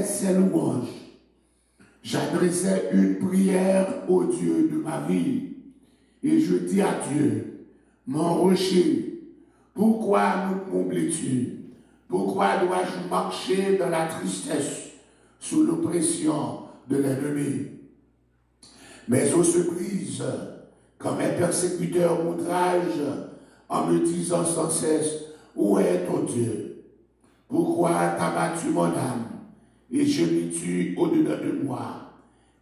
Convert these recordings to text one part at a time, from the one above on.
ces louanges, j'adressais une prière au Dieu de ma vie et je dis à Dieu, mon rocher, pourquoi me combles-tu? Pourquoi dois-je marcher dans la tristesse sous l'oppression de l'ennemi? Mes os se brisent quand mes persécuteurs m'outragent en me disant sans cesse, où est ton Dieu? Pourquoi t'as battu mon âme et gémis-tu au-dedans de moi?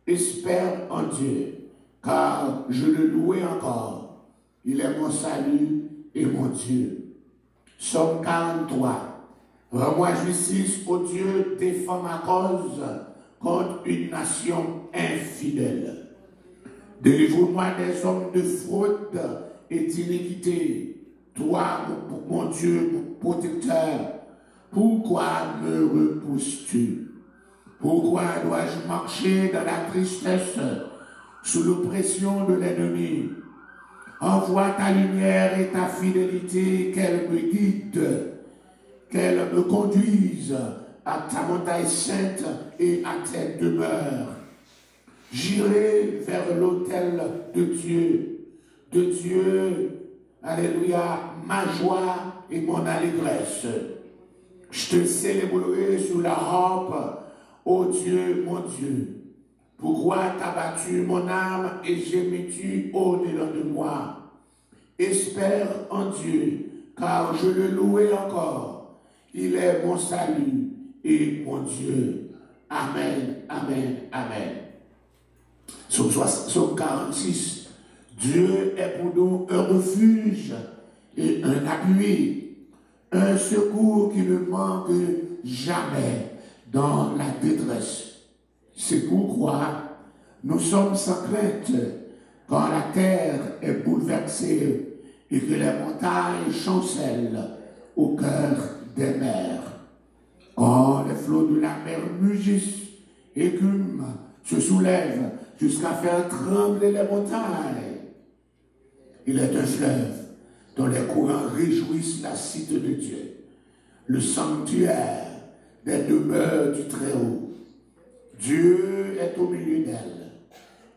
Espère en Dieu, car je le louais encore. Il est mon salut et mon Dieu. Psaume 43. Rends-moi justice, ô Dieu, défends ma cause contre une nation infidèle. Délivre-moi des hommes de fraude et d'iniquité. Toi, mon Dieu, mon protecteur, pourquoi me repousses-tu? Pourquoi dois-je marcher dans la tristesse sous l'oppression de l'ennemi? Envoie ta lumière et ta fidélité, qu'elle me guide, qu'elle me conduise à ta montagne sainte et à tes demeures. J'irai vers l'autel de Dieu, alléluia, ma joie et mon allégresse. Je te célébrerai sous la harpe, ô Dieu, mon Dieu. Pourquoi t'as battu mon âme et gémis-tu au-dedans de moi? Espère en Dieu, car je le louais encore. Il est mon salut et mon Dieu. Amen, amen, amen. Psaume 46. Dieu est pour nous un refuge et un appui, un secours qui ne manque jamais dans la détresse. C'est pourquoi nous sommes sans crainte quand la terre est bouleversée et que les montagnes chancellent au cœur des mers. Quand les flots de la mer mugissent, écument, se soulèvent jusqu'à faire trembler les montagnes. Il est un fleuve dont les courants réjouissent la cité de Dieu, le sanctuaire des demeures du Très-Haut. Dieu est au milieu d'elle.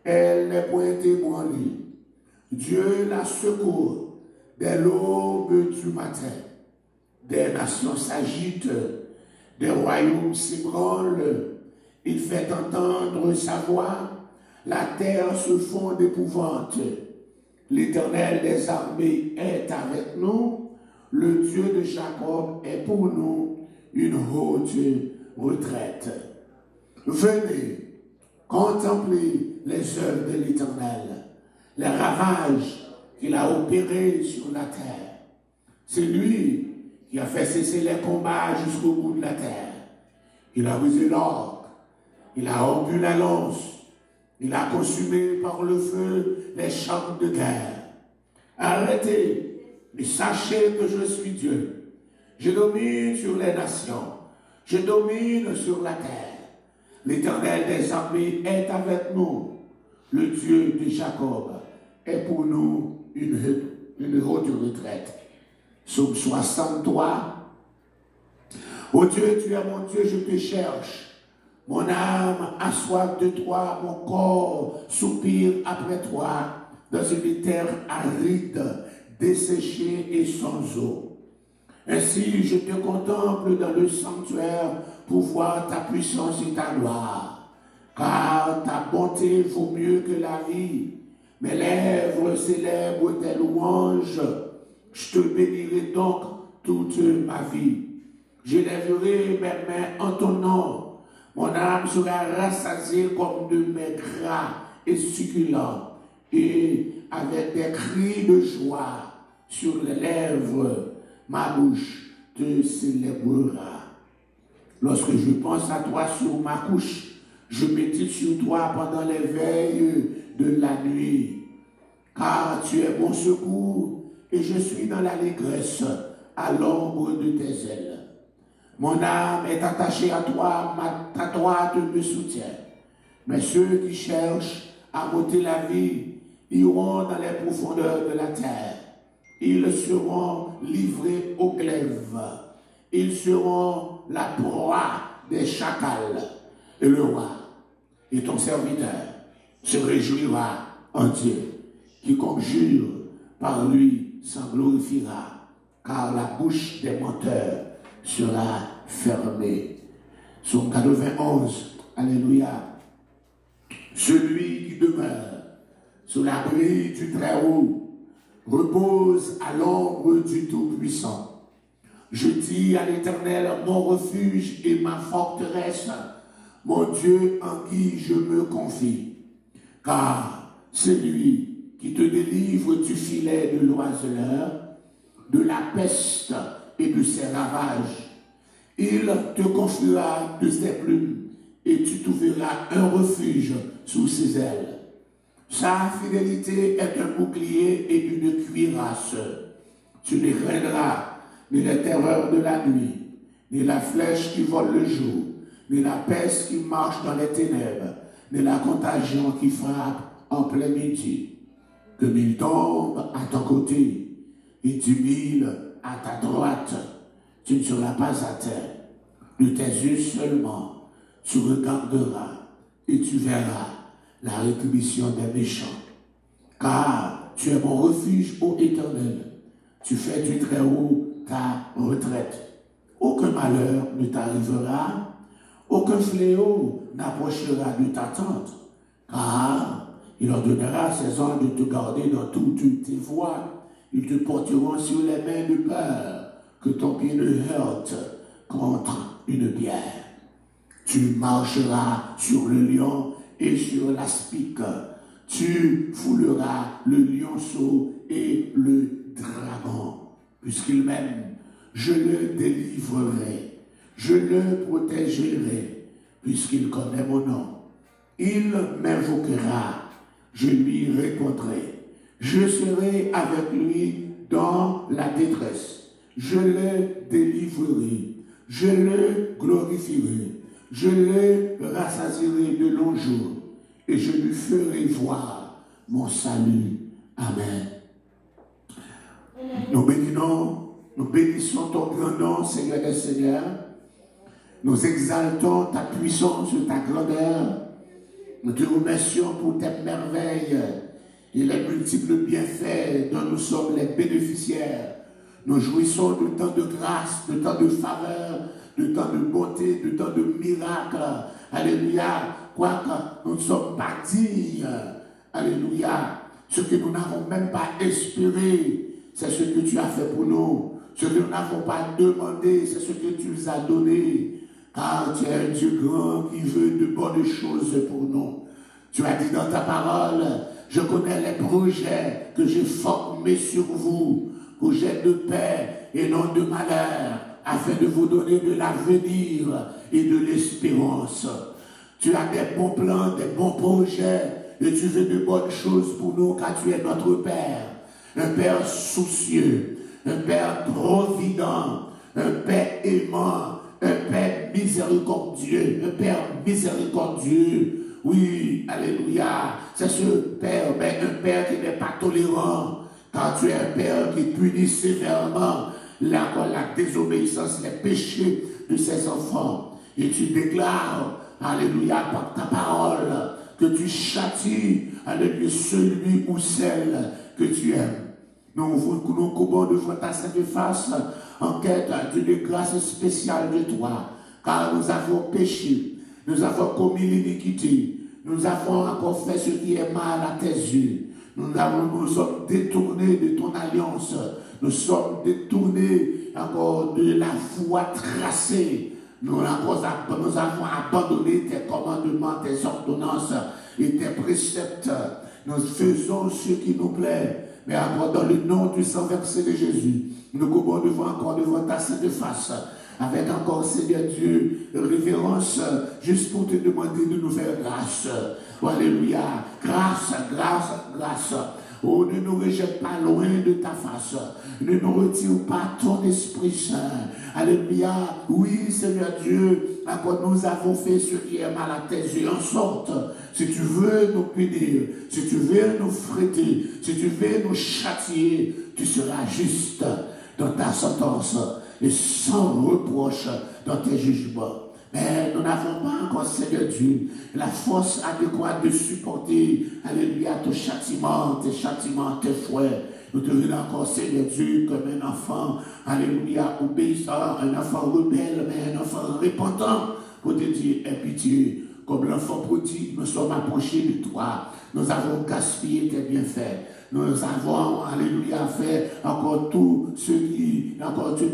Elle n'est point ébranlée. Dieu la secourt dès l'aube du matin. Des nations s'agitent, des royaumes s'ébranlent. Il fait entendre sa voix. La terre se fond d'épouvante. L'Éternel des armées est avec nous. Le Dieu de Jacob est pour nous une haute retraite. Venez contempler les œuvres de l'Éternel, les ravages qu'il a opérés sur la terre. C'est lui qui a fait cesser les combats jusqu'au bout de la terre. Il a brisé l'orgue, il a rompu la lance, il a consumé par le feu les champs de guerre. Arrêtez et sachez que je suis Dieu. Je domine sur les nations, je domine sur la terre. L'Éternel des armées est avec nous. Le Dieu de Jacob est pour nous une haute retraite. Psaume 63. Ô Dieu, tu es mon Dieu, je te cherche. Mon âme a soif de toi, mon corps soupire après toi, dans une terre aride, desséchée et sans eau. Ainsi, je te contemple dans le sanctuaire pour voir ta puissance et ta gloire. Car ta bonté vaut mieux que la vie. Mes lèvres célèbrent tes louanges. Je te bénirai donc toute ma vie. J'élèverai mes mains en ton nom. Mon âme sera rassasiée comme de mets gras et succulents, et avec des cris de joie sur les lèvres, ma bouche te célébrera. Lorsque je pense à toi sur ma couche, je médite sur toi pendant les veilles de la nuit. Car tu es mon secours et je suis dans l'allégresse à l'ombre de tes ailes. Mon âme est attachée à toi, ta droite me soutient. Mais ceux qui cherchent à m'ôter la vie iront dans les profondeurs de la terre. Ils seront livrés aux glaives. Ils seront la proie des chacals. Et le roi et ton serviteur se réjouira en Dieu. Quiconque jure par lui s'en glorifiera, car la bouche des menteurs sera fermée. Psaume 91, alléluia. Celui qui demeure sous l'abri du Très-Haut repose à l'ombre du Tout-Puissant. Je dis à l'Éternel, mon refuge et ma forteresse, mon Dieu en qui je me confie. Car c'est lui qui te délivre du filet de l'oiseleur, de la peste et de ses ravages. Il te confiera de ses plumes et tu trouveras un refuge sous ses ailes. Sa fidélité est un bouclier et une cuirasse. Tu ne craindras ni les terreurs de la nuit, ni la flèche qui vole le jour, ni la peste qui marche dans les ténèbres, ni la contagion qui frappe en plein midi. Que 1000 tombent à ton côté et 10 000 à ta droite, tu ne seras pas à terre. De tes yeux seulement, tu regarderas et tu verras la rétribution des méchants. Car tu es mon refuge, ô Éternel. Tu fais du Très-Haut ta retraite. Aucun malheur ne t'arrivera, aucun fléau n'approchera de ta tente, car il ordonnera à ses anges de te garder dans toutes tes voies. Ils te porteront sur les mains de peur, que ton pied ne heurte contre une pierre. Tu marcheras sur le lion et sur l'aspic. Tu fouleras le lionceau et le dragon. Puisqu'il m'aime, je le délivrerai, je le protégerai, puisqu'il connaît mon nom. Il m'invoquera, je lui répondrai. Je serai avec lui dans la détresse. Je le délivrerai, je le glorifierai, je le rassasierai de longs jours et je lui ferai voir mon salut. Amen. Nous bénissons ton grand nom, Seigneur des Seigneurs. Nous exaltons ta puissance, ta grandeur. Nous te remercions pour tes merveilles et les multiples bienfaits dont nous sommes les bénéficiaires. Nous jouissons de tant de grâce, de tant de faveur, de tant de bonté, de tant de miracles. Alléluia. Quoique nous ne sommes pas dignes. Alléluia. Ce que nous n'avons même pas espéré, c'est ce que tu as fait pour nous. Ce que nous n'avons pas demandé, c'est ce que tu nous as donné. Car tu es un Dieu grand qui veut de bonnes choses pour nous. Tu as dit dans ta parole, je connais les projets que j'ai formés sur vous, projets de paix et non de malheur, afin de vous donner de l'avenir et de l'espérance. Tu as des bons plans, des bons projets, et tu veux de bonnes choses pour nous, car tu es notre Père. Un Père soucieux, un Père provident, un Père aimant, un Père miséricordieux, un Père miséricordieux. Oui, alléluia. C'est ce Père, mais un Père qui n'est pas tolérant, car tu es un Père qui punit sévèrement la désobéissance, les péchés de ses enfants. Et tu déclares, alléluia, par ta parole, que tu châties, alléluia, celui ou celle que tu aimes. Nous courons devant ta sainte face en quête d'une grâce spéciale de toi, car nous avons péché, nous avons commis l'iniquité, nous avons encore fait ce qui est mal à tes yeux. Nous sommes détournés de ton alliance, nous sommes détournés encore de la voie tracée. Nous avons abandonné tes commandements, tes ordonnances et tes préceptes. Nous faisons ce qui nous plaît. Mais encore dans le nom du sang versé de Jésus, nous courons encore devant ta sainte face, avec encore, Seigneur Dieu, révérence, juste pour te demander de nous faire grâce. Oh, alléluia. Grâce, grâce, grâce. Oh, ne nous rejette pas loin de ta face. Ne nous retire pas ton Esprit Saint. Alléluia. Oui, Seigneur Dieu, encore nous avons fait ce qui est mal à tes yeux. En sorte, si tu veux nous punir, si tu veux nous fréter, si tu veux nous châtier, tu seras juste dans ta sentence et sans reproche dans tes jugements. Mais nous n'avons pas encore, Seigneur Dieu, la force adéquate de supporter, alléluia, tes châtiments, tes fouets. Nous te venons encore, Seigneur Dieu, comme un enfant, alléluia, obéissant, un enfant rebelle, mais un enfant repentant, pour te dire, aie pitié. Comme l'enfant prodigue, nous sommes approchés de toi. Nous avons gaspillé tes bienfaits. Nous avons, alléluia, fait encore tout ce qui, encore tu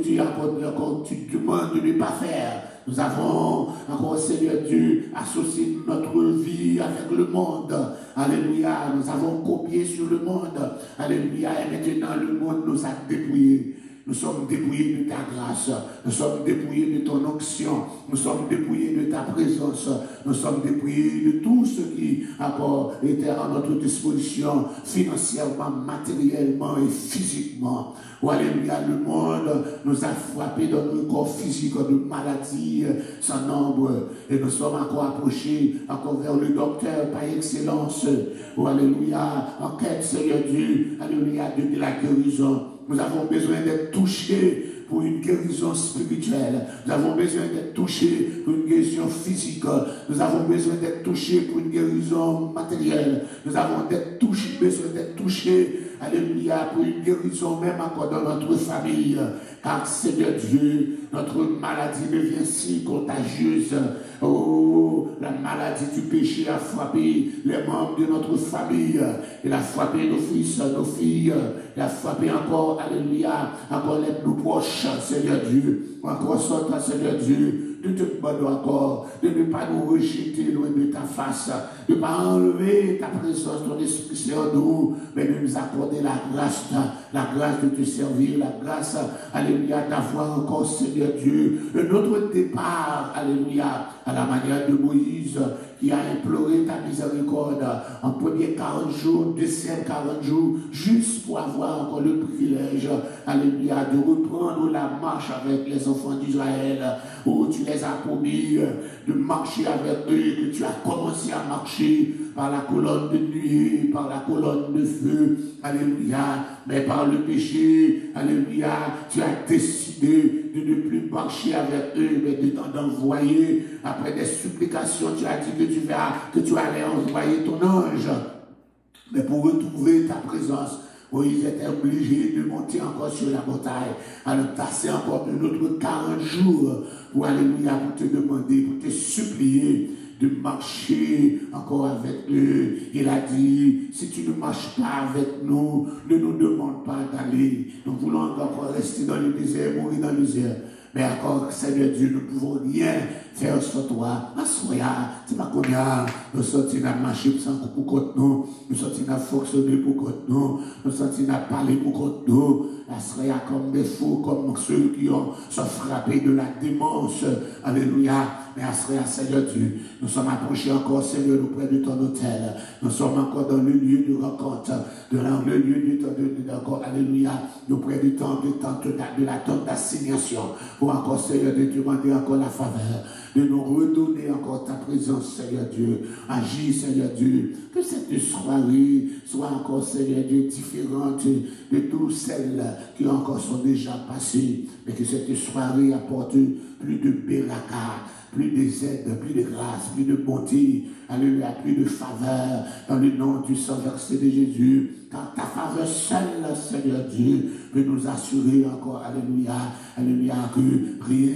demandes de ne pas faire. Nous avons encore, Seigneur Dieu, associé notre vie avec le monde. Alléluia, nous avons copié sur le monde. Alléluia, et maintenant le monde nous a dépouillés. Nous sommes dépouillés de ta grâce, nous sommes dépouillés de ton onction, nous sommes dépouillés de ta présence, nous sommes dépouillés de tout ce qui encore était à notre disposition financièrement, matériellement et physiquement. Oh, alléluia, le monde nous a frappés dans nos corps physiques de maladies sans nombre et nous sommes encore approchés encore vers le docteur par excellence. Oh, alléluia, en quête, Seigneur Dieu, alléluia, de la guérison. Nous avons besoin d'être touchés pour une guérison spirituelle. Nous avons besoin d'être touchés pour une guérison physique. Nous avons besoin d'être touchés pour une guérison matérielle. Nous avons besoin d'être touchés, alléluia, pour une guérison même encore dans notre famille. Car, Seigneur Dieu, notre maladie devient si contagieuse. Oh, la maladie du péché a frappé les membres de notre famille. Elle a frappé nos fils, nos filles. Elle a frappé encore, alléluia, encore les plus proches, Seigneur Dieu. Encore sortant, Seigneur Dieu, de te demander encore de ne pas nous rejeter loin de ta face, de ne pas enlever ta présence, ton esprit sur nous, mais de nous accorder la grâce de te servir, la grâce, alléluia, d'avoir encore, Seigneur Dieu, notre départ, alléluia, à la manière de Moïse, qui a imploré ta miséricorde en premier 40 jours, deuxième 40 jours, juste pour avoir encore le privilège, alléluia, de reprendre la marche avec les enfants d'Israël, où tu les as promis de marcher avec eux, que tu as commencé à marcher par la colonne de nuit, par la colonne de feu, alléluia, mais par le péché, alléluia, tu as décidé de ne plus marcher avec eux, mais de t'en envoyer, après des supplications, tu as dit que tu allais envoyer ton ange, mais pour retrouver ta présence, Moïse était obligé de monter encore sur la montagne, à le passer encore un autre 40 jours pour, alléluia, pour te demander, pour te supplier de marcher encore avec eux. Il a dit, si tu ne marches pas avec nous, ne nous demande pas d'aller. Nous voulons encore rester dans le désert, mourir dans le désert. Mais encore, Seigneur Dieu, nous ne pouvons rien faire sans toi. Assoya, c'est pas qu'on a, nous sortis à marcher pour contre nous, nous sortis à fonctionner pour contre nous, nous sortis à parler pour contre nous. Assoya comme des fous, comme ceux qui sont frappés de la démence. Alléluia. Mais Assoya, Seigneur Dieu, nous sommes approchés encore, Seigneur, auprès de ton hôtel. Nous sommes encore dans le lieu de rencontre, dans le lieu encore, alléluia, auprès du temple, de la tente d'assignation. Pour encore, Seigneur, de demander encore la faveur, de nous redonner encore ta présence, Seigneur Dieu. Agis, Seigneur Dieu. Que cette soirée soit encore, Seigneur Dieu, différente de toutes celles qui encore sont déjà passées. Mais que cette soirée apporte plus de beraka, plus de aide, plus de grâce, plus de bonté, alléluia, plus de faveur, dans le nom du sang versé de Jésus. Car ta faveur seule, Seigneur Dieu, peut nous assurer encore, alléluia, alléluia, que rien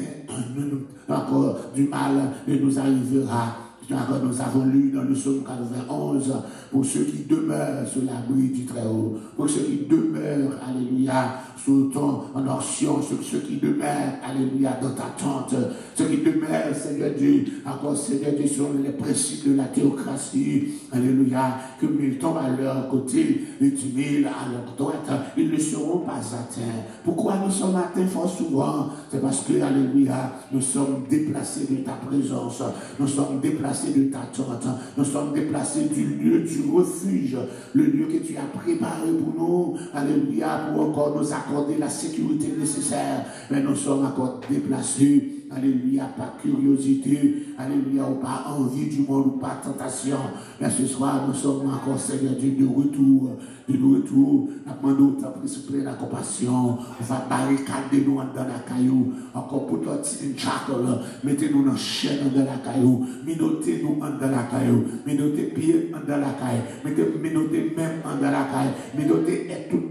encore du mal ne nous arrivera. Nous avons lu dans le psaume 91, pour ceux qui demeurent sous l'abri du Très-Haut, pour ceux qui demeurent, alléluia, sous ton onction, ceux qui demeurent, alléluia, dans ta tente, ceux qui demeurent, Seigneur Dieu, encore, Seigneur Dieu, sur les principes de la théocratie, alléluia, que 1000 tombent à leur côté et 10 000 à leur droite, ils ne seront pas atteints. Pourquoi nous sommes atteints fort souvent? C'est parce que, alléluia, nous sommes déplacés de ta présence, nous sommes déplacés de ta tente, nous sommes déplacés du lieu du refuge, le lieu que tu as préparé pour nous, alléluia, pour encore nous accorder la sécurité nécessaire, mais nous sommes encore déplacés alléluia, pas curiosité, alléluia, ou pas envie du monde, ou pas tentation. Mais ce soir, nous sommes encore, Seigneur Dieu, de retour. Nous demandons s'il plaît, la compassion. On va barricader nous dans la caillou. Encore pour toi, une chacle, mettez-nous dans la chaîne dans la caillou. Minotez-nous dans la caillou. Minotez pieds dans la caillou. Minotez même dans la caillou. Minotez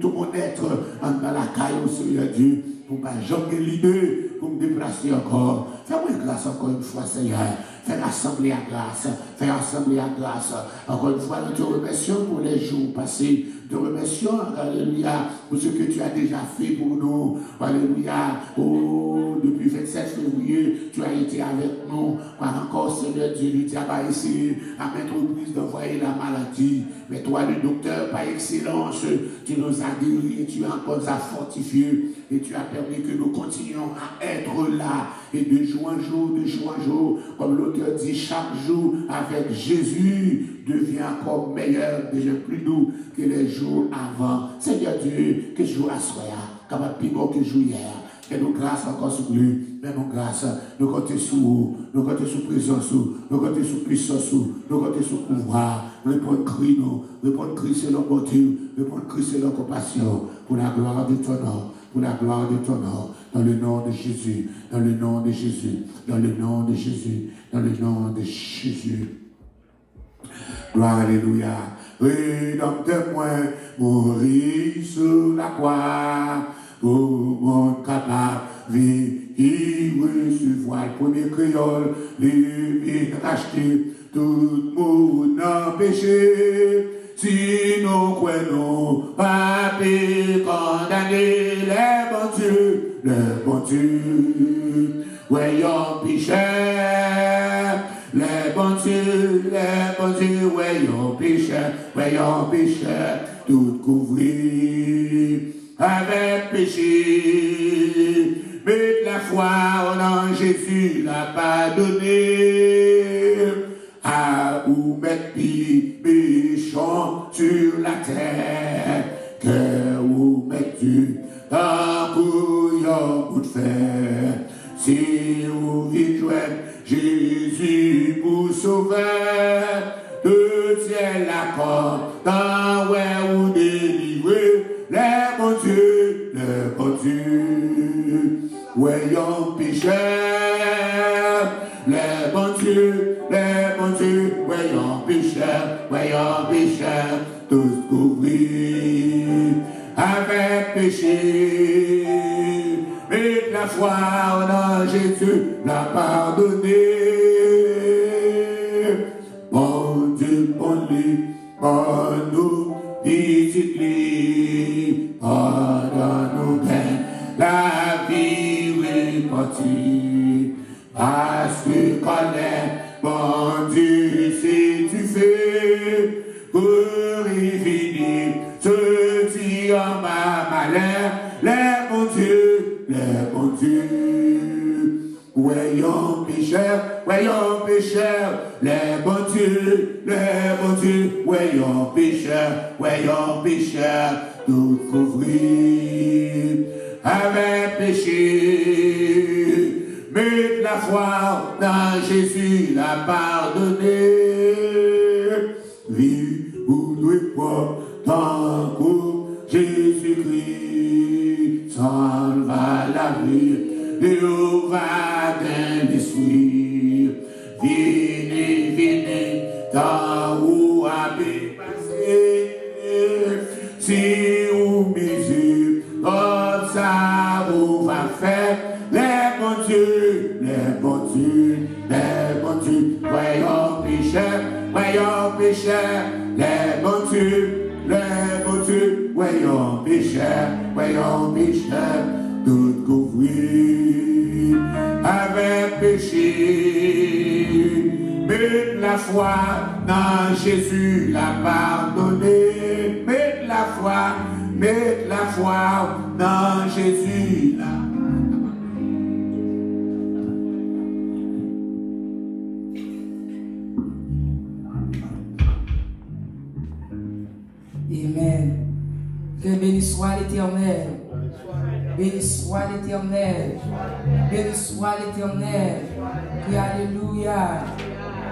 tout mon être dans la caillou, Seigneur Dieu. Pour ne pas jamais l'idée, pour me déplacer encore. Fais-moi grâce encore une fois, Seigneur. Fais rassembler à grâce. Fais rassembler à grâce. Encore une fois, nous te remercions pour les jours passés. Nous te remercions, alléluia, pour ce que tu as déjà fait pour nous. Alléluia. Oh, depuis 27 février, tu as été avec nous. Encore, Seigneur Dieu, tu n'as pas essayé à mettre au prise d'envoyer la maladie. Mais toi, le docteur, par excellence, tu nous as guéris, tu as encore fortifié. Et tu as permis que nous continuions à être là. Et de jour en jour, comme l'auteur dit, chaque jour avec Jésus devient encore meilleur, déjà plus doux que les jours avant. Seigneur Dieu, que jour à soi, capable plus bon que jour hier. Fais-nous grâce encore sur lui. Fais-nous grâce. Nous comptons sur vous. Nous comptons sur présence. Nous comptons sur puissance. Nous comptons sur pouvoir. Répondre cri nous. Répondre cri c'est leur bonté. Répondre cri c'est leur compassion. Pour la gloire de ton nom. Pour la gloire de ton nom. Dans le nom de Jésus. Dans le nom de Jésus. Dans le nom de Jésus. Dans le nom de Jésus. Gloire, alléluia. Rédempteur-moi, mourir sur la croix. Pour mon capable, vivre recevoir le premier créole, les racheter, tout le monde en péché. Si nous croyons, pas condamner les bons dieux, voyons péché, les bons dieux, voyons péché, tout couvrir avec péché, mais la foi en Jésus n'a pas donné à où mettre péchons sur la terre, que où mettre un coup de fer, si vous vivez Jésus pour sauver, de ciel la corde, dans où vous délivrez, les bons dieux, voyons péché, les bons dieux, voyons péché, tous couvrir avec péché, mais la foi en Jésus l'a pardonné. Bon Dieu, bon nous, visite-les, pardonne-nous bien, la vie repartie, parce que connaît, bon Dieu, si tu fais, pour y finir, ce qui en ma malheur, les bons dieux, voyons pécheurs, les bons dieux, voyons pécheurs, tout couvrir avec péché, mais la foi dans Jésus l'a pardonné. Vive ou nous croire tant que Jésus-Christ s'en va la vie, Dieu va d'un esprit. Venez, tant où avez passé, si vous misez, comme ça vous va faire, les bons dieux, voyons pécheurs, les bons dieux, voyons pécheurs, tout couvrir avec péché, mais la foi dans Jésus l'a pardonné, mais la foi dans Jésus l'a pardonné. Amen. Que béni soit l'Éternel. Béni soit l'Éternel. Béni soit l'Éternel. Criez Alléluia.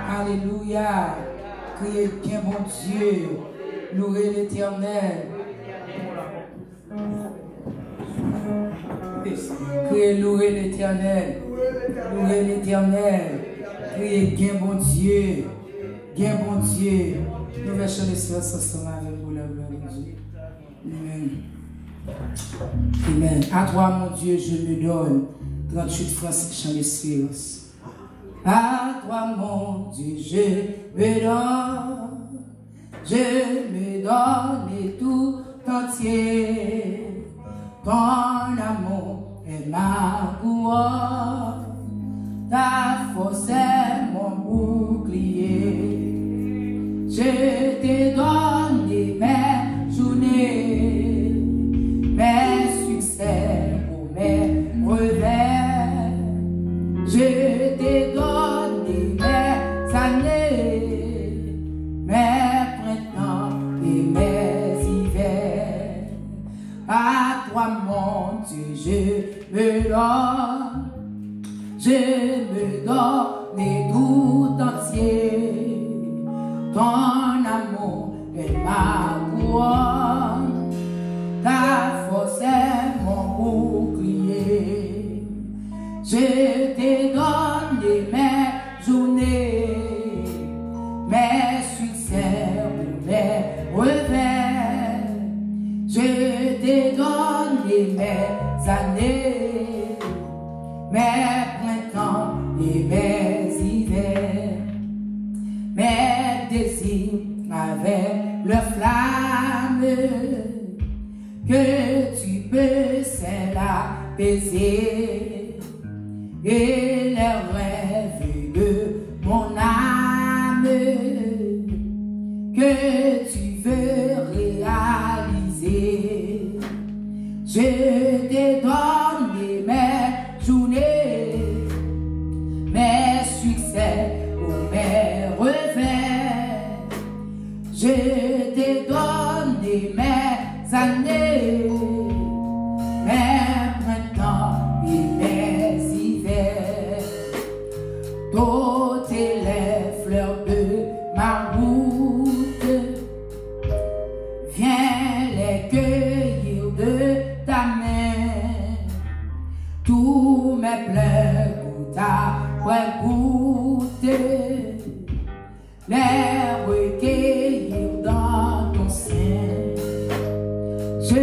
Alléluia. Criez bien bon Dieu. Louez l'Éternel. Criez louez l'Éternel. Louez l'Éternel. Criez bien bon Dieu. Bien bon Dieu. Nous allons chanter ensemble avec vous la gloire de Dieu. Amen. Amen. À toi, mon Dieu, je me donne. 38 francs, chant l'espérance. À toi, mon Dieu, je me donne. Je me donne tout entier. Ton amour est ma couronne. Ta force est mon bouclier. Je te donne mes journées, mes succès ou mes revers. Je te donne mes années, mes printemps et mes hivers. À toi, mon Dieu, je me donne. Je me donne tout entier. Ton amour est ma couronne, ta force est mon bouclier. Je te donne mes journées, mes succès ou mes revers. Je te donne mes années, mes printemps et mes hivers. Mes désirs avec leur flamme, que tu peux celle apaiser, et les rêves de mon âme, que tu veux réaliser. Je te donne mes journées, mes succès ou mes revers. Je te donne mes années, mes printemps et mes hivers. Toutes les fleurs de ma route, viens les cueillir de ta main. Tous mes pleurs goutte après goutte, les recueillir dans ton sein. Je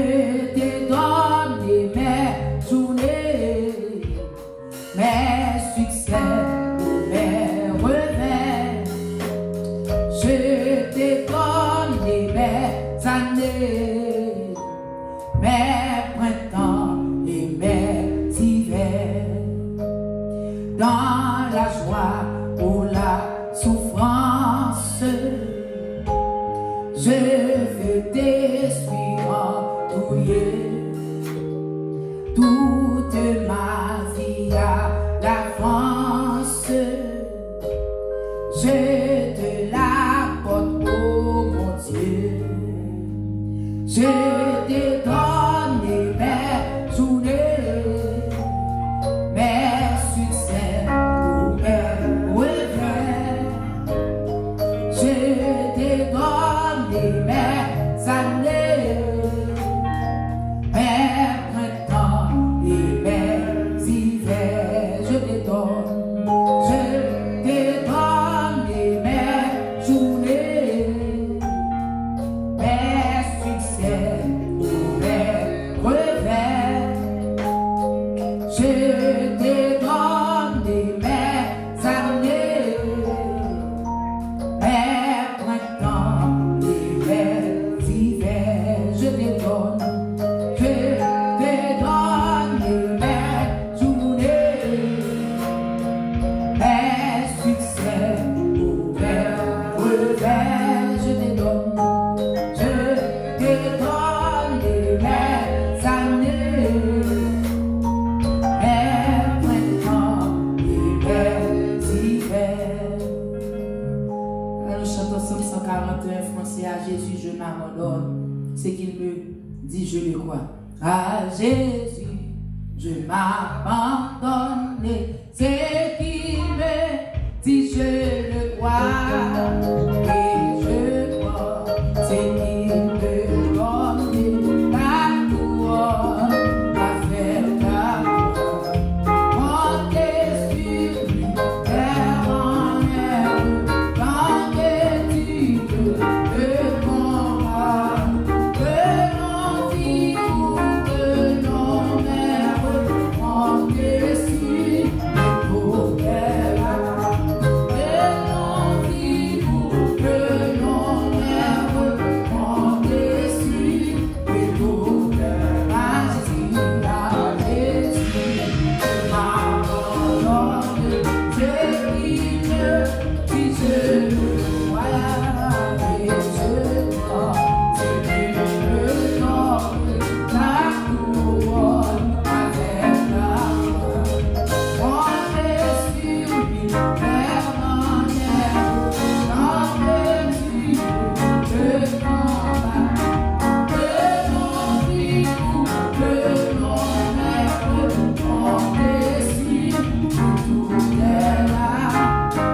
te donne mes journées, mes succès ou mes revers. Je te donne mes années, mes printemps et mes hivers. Dans la joie ou la souffrance, je veux te suivre en tout lieu. Toute ma vie à l'avance, je te l'apporte, oh mon Dieu. Je te donne mes journées, mes succès ou mes revers. Je te donne mes années, mes printemps et mes hivers. Je te donne mes journées, mes succès ou mes revers. Je te donne mes années, mes printemps et mes hivers. Je te donne mes journées, mes succès ou mes revers. Je te donne mes années, mes printemps et mes hivers. Nous chantons Psaume 141 français. À Jésus je m'abandonne, c'est qu'il me Dis, je le crois. À Jésus, je m'abandonne. C'est qui me dit, je le crois. Et je crois, c'est qui me donne la gloire, à faire ta gloire. Comptez sur lui, éternel, quand tu le combat, que l'on vit ou que l'on meurt, comptez sur le poder. Que l'on vit ou que l'on meurt, comptez sur le poder. À Jésus, m'abandonne, je quitte, puis je le vois, et je crois, c'est qu'il me donne la couronne avec la gloire. Comptez sur lui, éternel, quand tu le combats. Que l'on vit ou que l'on meurt, comptez sur tout est là.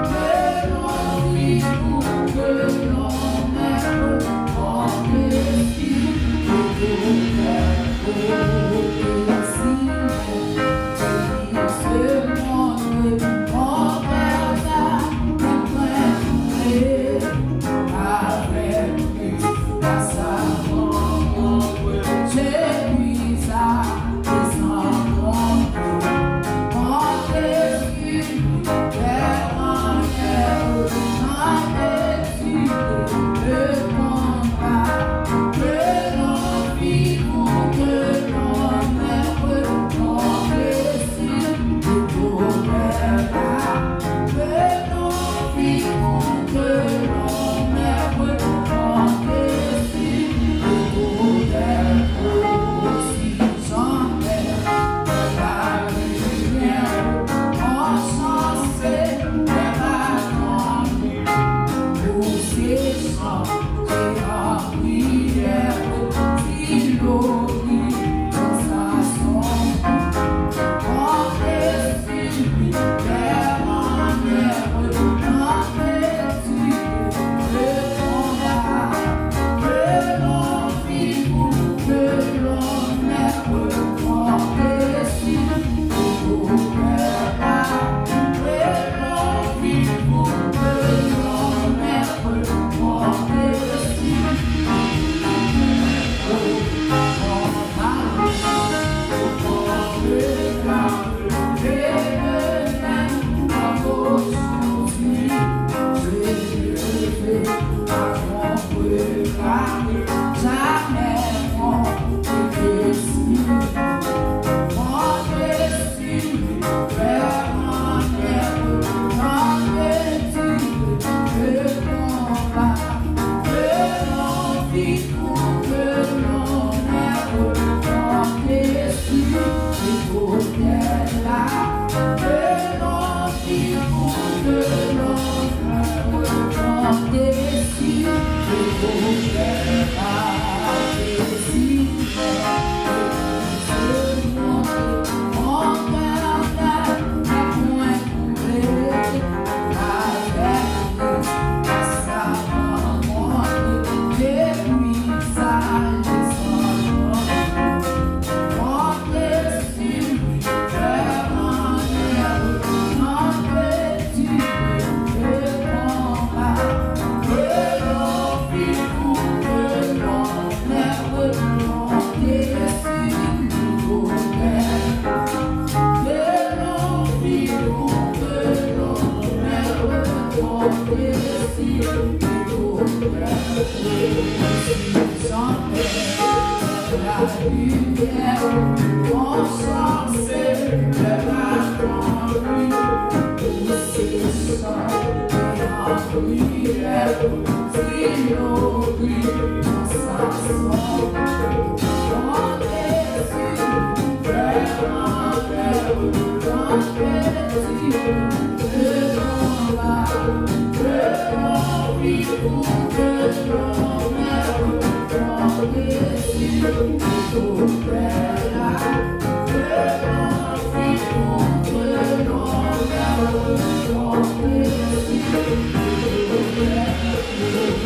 Que l'on vit ou que l'on meurt, comptez sur tout est là. Ce monde, mon père, avec lui, à sa mort, j'ai lui sa descendance. Comptez sur lui, éternel, comptez sur le combat. Que l'on vit ou que l'on meurt, comptez sur le poder. Que l'on vit ou que l'on meurt, comptez sur le poder. Aussi j'entends la lumière, encensée vers la nuit. Pour ces chants, j'ai en prière, si l'oublie dans sa sombre. Comptez sur lui, éternel, comptez sur le combat. Que l'on vit ou que l'on meurt, comptez sur le poder. Que l'on vit ou que l'on meurt, comptez sur Que Oh,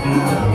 Hey!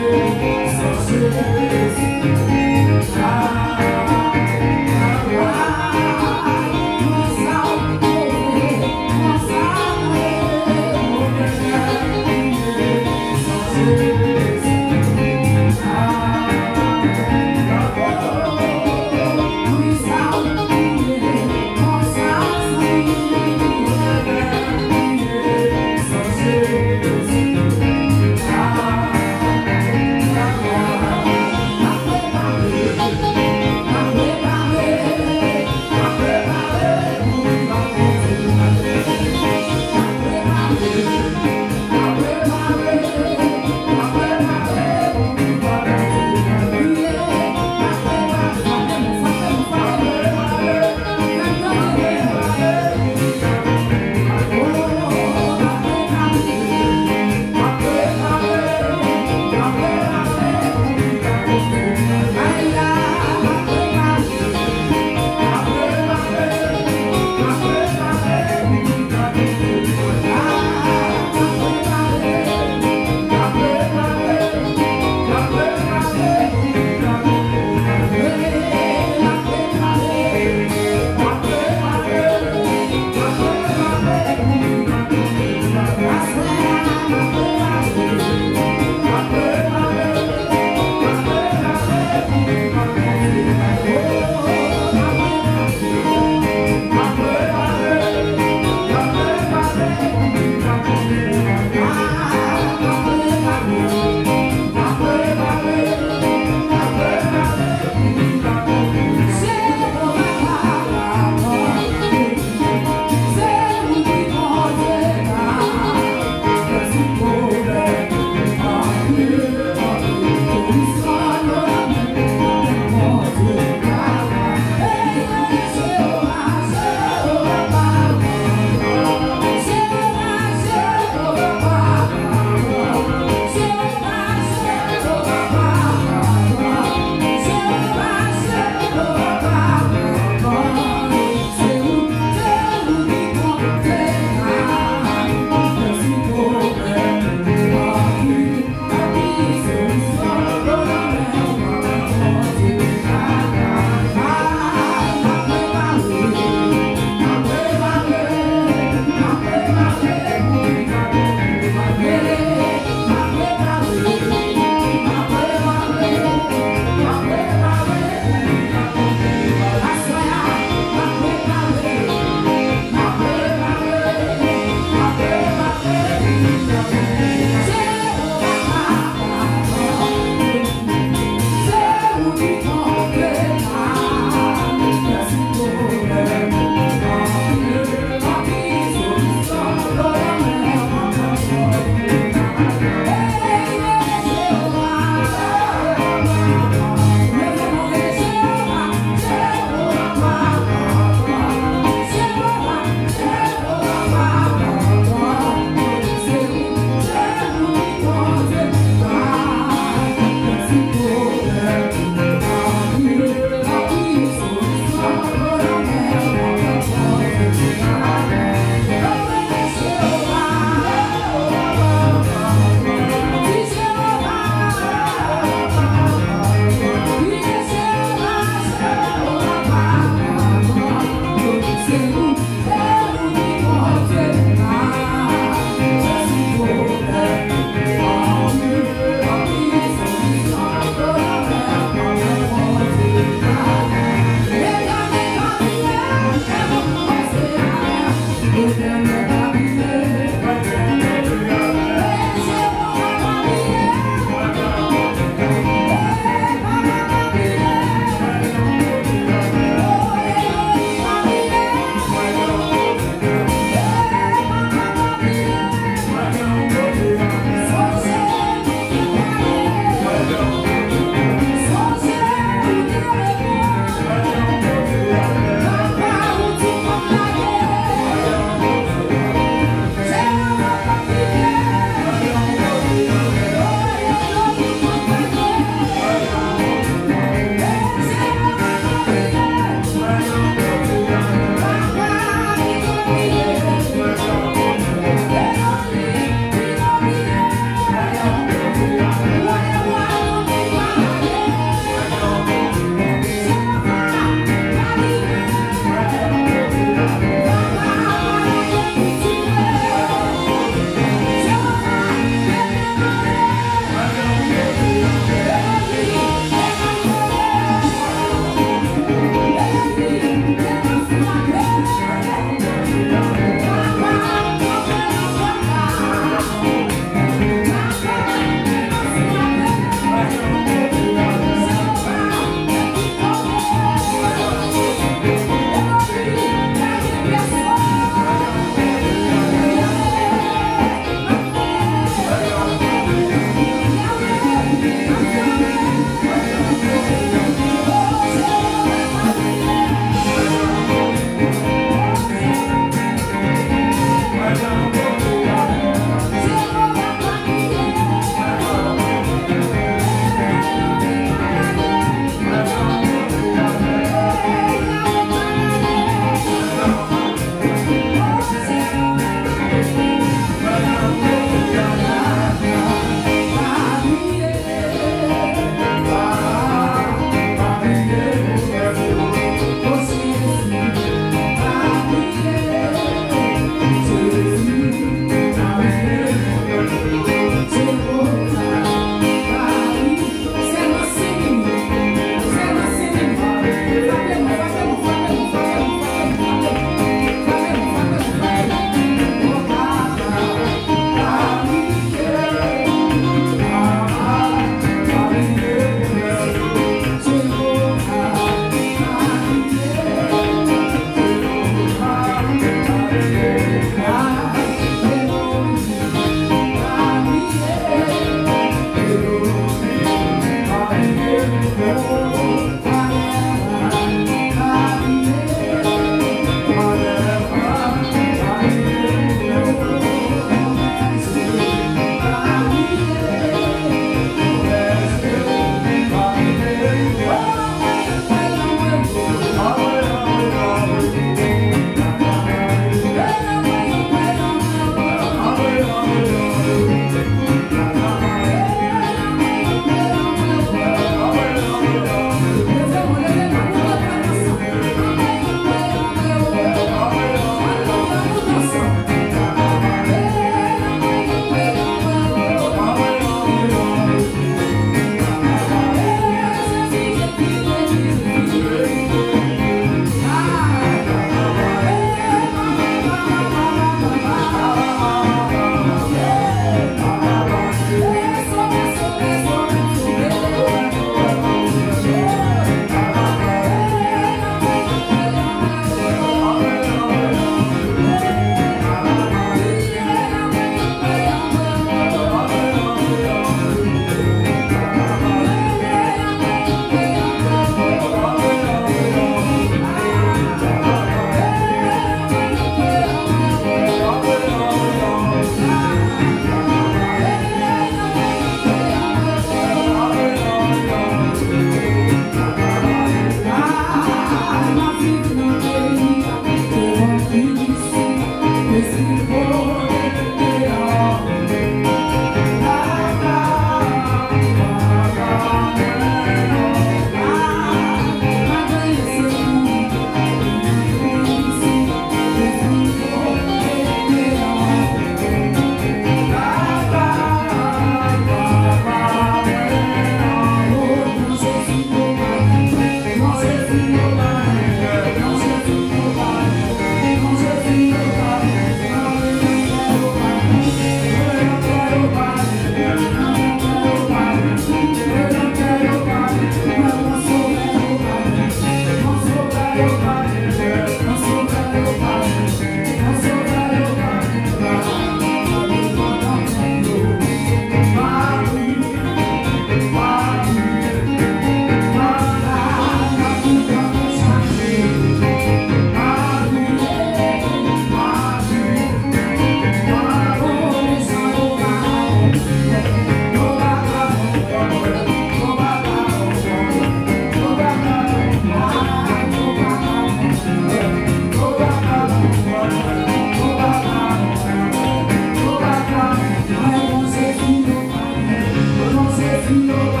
Dieu.